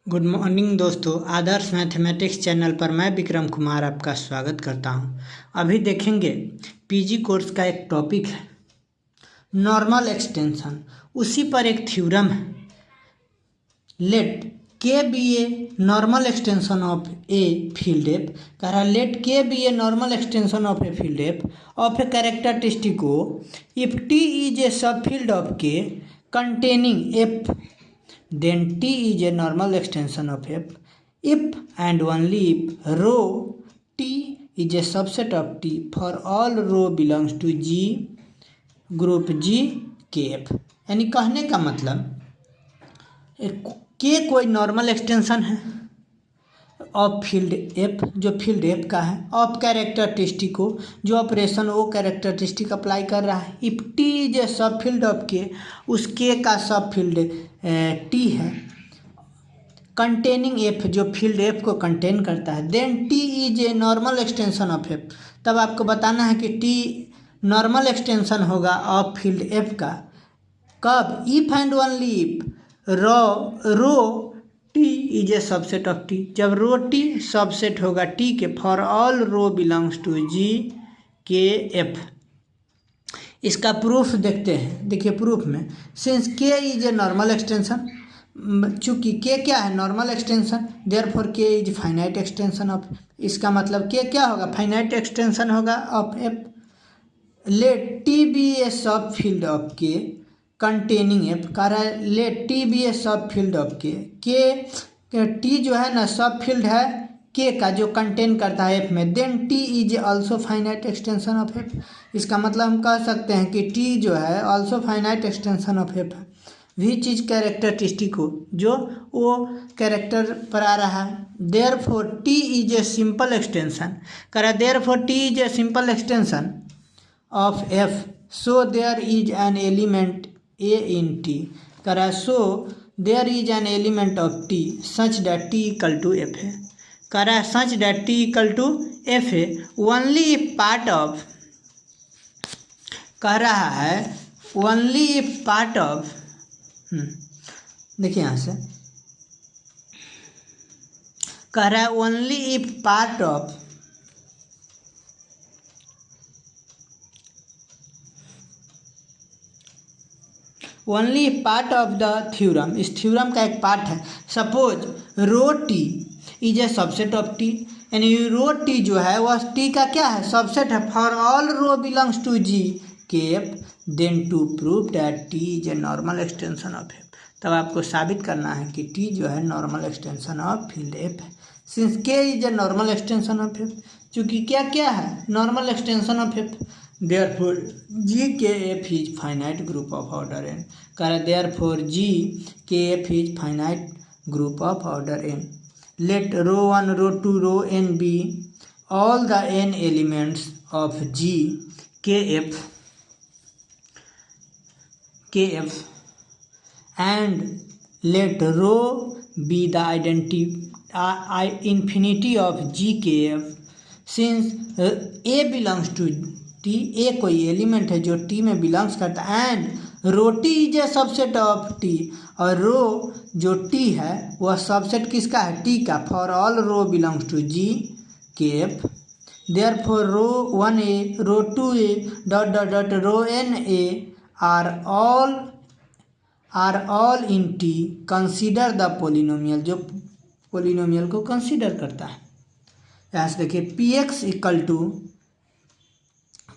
Good morning दोस्तों, आदर्श mathematics channel पर मैं विक्रम कुमार आपका स्वागत करता हूं। अभी देखेंगे पीजी कोर्स का एक टॉपिक है नॉर्मल एक्सटेंशन। उसी पर एक थ्योरम है, let K be a normal extension of a field F. कह रहा let K be a normal extension of a field F of a characteristic O if T is a subfield of K containing f, then T is a normal extension of f if and only if rho T is a subset of T for all rho belongs to G group G K F। यानी कहने का मतलब के कोई normal extension है of field F, जो field F का है, ऑफ कैरेक्टरिस्टिक को जो ऑपरेशन वो कैरेक्टरिस्टिक अप्लाई कर रहा है। If T is a subfield of के, उस के का सब फील्ड टी है, कंटेनिंग एफ जो फील्ड एफ को कंटेन करता है, then T is a normal extension of F. तब आपको बताना है कि टी नॉर्मल एक्सटेंशन होगा ऑफ फील्ड एफ का कब, if and only if rho T is a subset of T, जब रो टी सबसेट होगा टी के for all rho belongs to G K F. इसका प्रूफ देखते हैं। देखिए प्रूफ में, since K is a normal extension, चूंकि K क्या है, normal extension, therefore K is finite extension of. इसका मतलब के क्या होगा, फाइनाइट एक्सटेंशन होगा of F. Let T be a subfield of K containing F. कह रहा है late T be a subfield of के टी जो है ना सब फील्ड है के का जो कंटेन करता है एफ में, then T is also finite extension of F. इसका मतलब हम कह सकते हैं कि टी जो है also finite extension of F है। भी चीज़ कैरेक्टरिस्टिक हो जो वो कैरेक्टर पर आ रहा है। Therefore T is a simple extension. कह रहा है therefore T is a simple extension of F, so there is an element a in T. कह रहा है so there is an element of T such that T equal to F है। कह रहा है such that T equal to F है only if part of, कह रहा है ओनली इफ पार्ट ऑफ, देखिए यहाँ से कह रहा है only if part of only part of the theorem. इस थ्योरम का एक पार्ट है। Suppose row T is a subset of T, यानी रो टी जो है वह टी का क्या है, सबसेट है for all rho belongs to G K F, then to prove that T is a normal extension of F. तब आपको साबित करना है कि टी जो है normal extension of field F है। Since K is a normal extension of F, चूँकि क्या क्या है, normal extension of F, therefore G K F is finite group of order n। कह therefore G K F is finite group of order n। Let rho 1 rho 2 rho n be all the n elements of G K F and let rho be the infinity of G K F। Since A belongs to T, A कोई element है जो T में belongs करता है, and rho T is a subset of T, और rho जो T है वह सबसेट किसका है, टी का, for all rho belongs to G K F. Therefore rho 1 A rho 2 A dot dot dot rho N A are all in T consider the polynomial, जो polynomial को consider करता है। यहाँ से देखिए P X equal to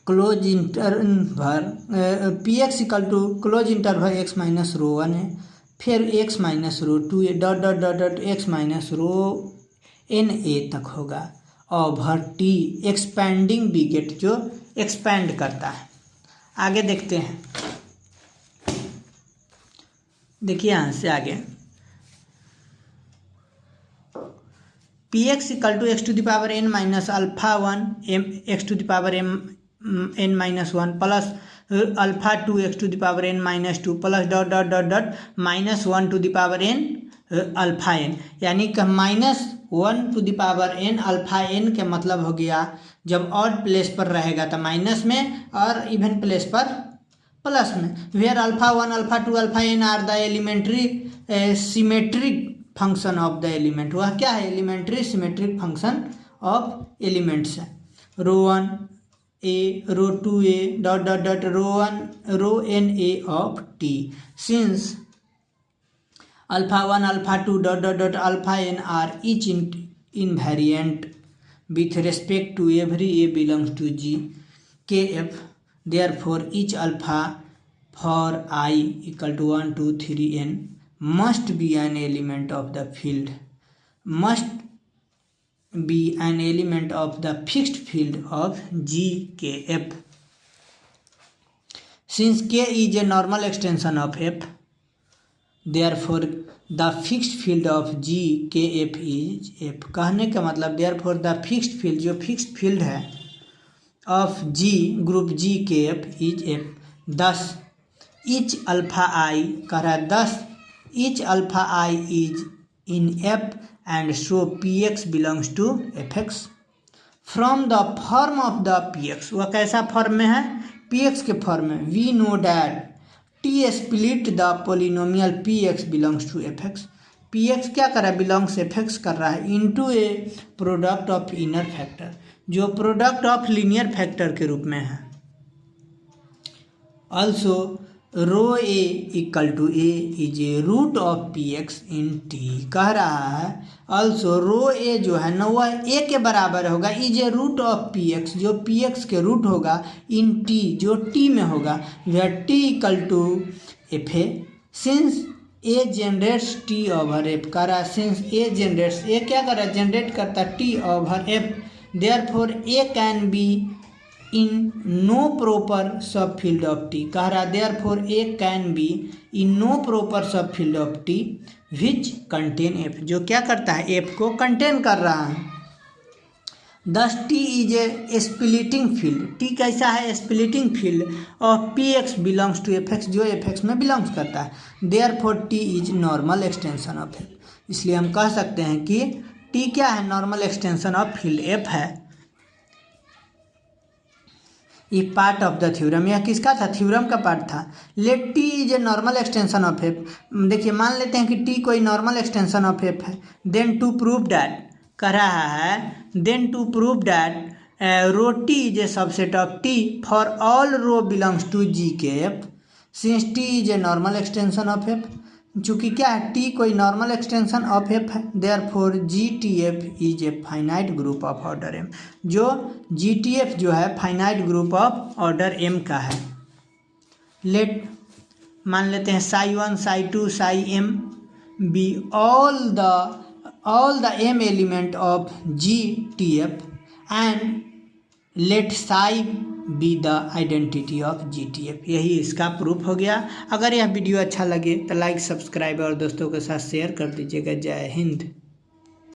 close interval P X equal to close interval X minus rho 1 है, फिर X minus rho 2 A dot dot dot dot X minus row N ए तक होगा ओवर टी एक्सपैंडिंग बिगेट जो एक्सपैंड करता है। आगे देखते हैं, देखिए यहाँ से आगे P X equal to X to the power N minus alpha 1 M X to the power M N minus 1 plus alpha 2 X to the power N minus 2 plus dot dot dot dot minus 1 to the power N alpha N, यानी कि minus 1 to the power N alpha N के मतलब हो गया जब odd place पर रहेगा तो माइनस में और इवन प्लेस पर प्लस में। Where alpha 1 alpha 2 alpha N are the elementary symmetric function of the element. वह क्या है? Elementary symmetric function of elements है। Rho 1 A, rho 2 A, dot dot dot rho 1 rho N A of T, since alpha 1 alpha 2 dot dot dot alpha N are each invariant with respect to every a belongs to G kf, therefore each alpha for I equal to 1 2 3 n must be an element of the field, must be an element of the fixed field of G kf. Since k is a normal extension of f, therefore the fixed field of G kf is f। कहने का मतलब therefore the fixed field, जो fixed field है of G group G kf is f। thus each alpha I कह रहा है thus each alpha I is in f and so px belongs to fx from the form of the px। वह कैसा form में है? px के form में। we know that T split the polynomial px belongs to fx। px क्या कर रहा है? belongs fx कर रहा है into a product of inner factor, जो प्रोडक्ट ऑफ लीनियर फैक्टर के रूप में है। also रो a equal to a is a root of P X in T. कह रहा है also रो ए जो है ना वह ए के बराबर होगा is a root of P X, जो पी एक्स के रूट होगा इन टी, जो टी में होगा, वह T equal to F a. Since a generates T over F. कह रहा है सिंस ए जनरेट्स, ए क्या कर रहा है? जनरेट करता है T over F, therefore A can be in no proper subfield of T. कह रहा है therefore A can be in no proper subfield of T which contain F, जो क्या करता है? एफ को कंटेन कर रहा है। Thus T is a splitting field. T कैसा है? Splitting field of P X belongs to F X, जो एफ एक्स में बिलोंग्स करता है। Therefore T is normal extension of F. इसलिए हम कह सकते हैं कि टी क्या है? Normal extension of field F है। ये पार्ट ऑफ द थ्योरम, यह किसका था? थ्योरम का पार्ट था। Let T is a normal extension of F. देखिए मान लेते हैं कि टी कोई नॉर्मल एक्सटेंशन ऑफ एफ है। देन टू प्रूव डैट, कह रहा है then to prove that rho T is a subset of T for all rho belongs to G K F, since T is a normal extension of F. चूँकि क्या है? T कोई normal extension of F है, therefore ji T F is a finite group of order M, जो G T F जो है finite group of order M का है। लेट मान लेते हैं psi 1 psi 2 psi M be all the M element of G T F and let psi be the identity of G T F. यही इसका proof हो गया। अगर यह वीडियो अच्छा लगे तो लाइक सब्सक्राइब और दोस्तों के साथ शेयर कर दीजिएगा। जय हिंद।